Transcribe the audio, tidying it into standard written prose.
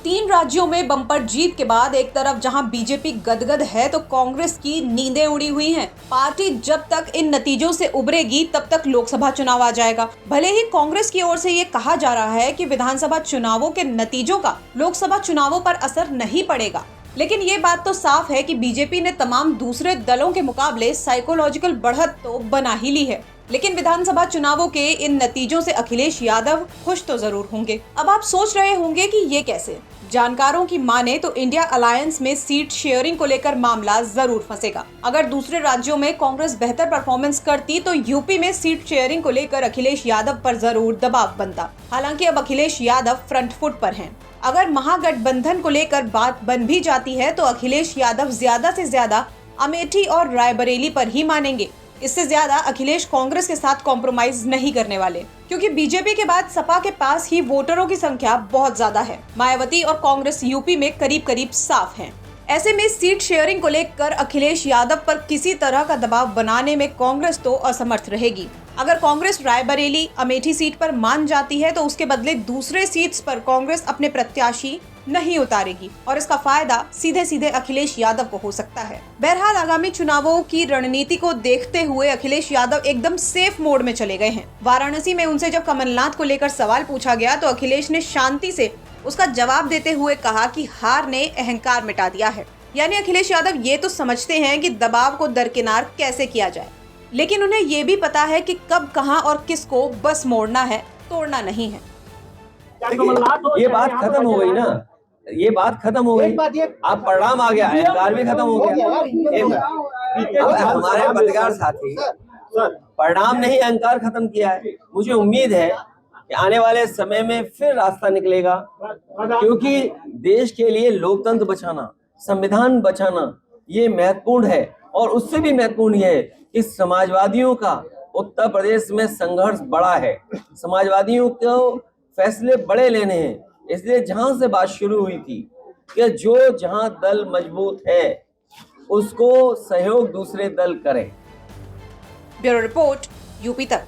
3 राज्यों में बम्पर जीत के बाद एक तरफ जहां बीजेपी गदगद है तो कांग्रेस की नींदें उड़ी हुई हैं। पार्टी जब तक इन नतीजों से उबरेगी तब तक लोकसभा चुनाव आ जाएगा। भले ही कांग्रेस की ओर से ये कहा जा रहा है कि विधानसभा चुनावों के नतीजों का लोकसभा चुनावों पर असर नहीं पड़ेगा, लेकिन ये बात तो साफ है कि बीजेपी ने तमाम दूसरे दलों के मुकाबले साइकोलॉजिकल बढ़त तो बना ही ली है। लेकिन विधानसभा चुनावों के इन नतीजों से अखिलेश यादव खुश तो जरूर होंगे। अब आप सोच रहे होंगे कि ये कैसे? जानकारों की माने तो इंडिया अलायंस में सीट शेयरिंग को लेकर मामला जरूर फंसेगा। अगर दूसरे राज्यों में कांग्रेस बेहतर परफॉर्मेंस करती तो यूपी में सीट शेयरिंग को लेकर अखिलेश यादव पर जरूर दबाव बनता। हालांकि अब अखिलेश यादव फ्रंट फुट पर हैं। अगर महागठबंधन को लेकर बात बन भी जाती है तो अखिलेश यादव ज्यादा से ज्यादा अमेठी और रायबरेली पर ही मानेंगे। इससे ज्यादा अखिलेश कांग्रेस के साथ कॉम्प्रोमाइज नहीं करने वाले, क्योंकि बीजेपी के बाद सपा के पास ही वोटरों की संख्या बहुत ज्यादा है। मायावती और कांग्रेस यूपी में करीब करीब साफ हैं। ऐसे में सीट शेयरिंग को लेकर अखिलेश यादव पर किसी तरह का दबाव बनाने में कांग्रेस तो असमर्थ रहेगी। अगर कांग्रेस रायबरेली अमेठी सीट पर मान जाती है तो उसके बदले दूसरे सीट्स पर कांग्रेस अपने प्रत्याशी नहीं उतारेगी और इसका फायदा सीधे सीधे अखिलेश यादव को हो सकता है। बहरहाल आगामी चुनावों की रणनीति को देखते हुए अखिलेश यादव एकदम सेफ मोड में चले गए हैं। वाराणसी में उनसे जब कमलनाथ को लेकर सवाल पूछा गया तो अखिलेश ने शांति से उसका जवाब देते हुए कहा कि हार ने अहंकार मिटा दिया है। यानी अखिलेश यादव ये तो समझते हैं कि दबाव को दरकिनार कैसे किया जाए, लेकिन उन्हें ये भी पता है कि कब, कहां और किसको बस मोड़ना है, तोड़ना नहीं है। ये बात खत्म हो गई ना, ये बात खत्म हो गई। अब परिणाम आ गया, अहंकार भी खत्म हो गया। हमारे पत्रकार साथी परिणाम नहीं अहंकार खत्म किया है। मुझे उम्मीद है कि आने वाले समय में फिर रास्ता निकलेगा, क्योंकि देश के लिए लोकतंत्र बचाना, संविधान बचाना ये महत्वपूर्ण है। और उससे भी महत्वपूर्ण ये है कि समाजवादियों का उत्तर प्रदेश में संघर्ष बड़ा है। समाजवादियों को फैसले बड़े लेने हैं। इसलिए जहां से बात शुरू हुई थी कि जहां दल मजबूत है उसको सहयोग दूसरे दल करें। ब्यूरो रिपोर्ट, यूपी तक।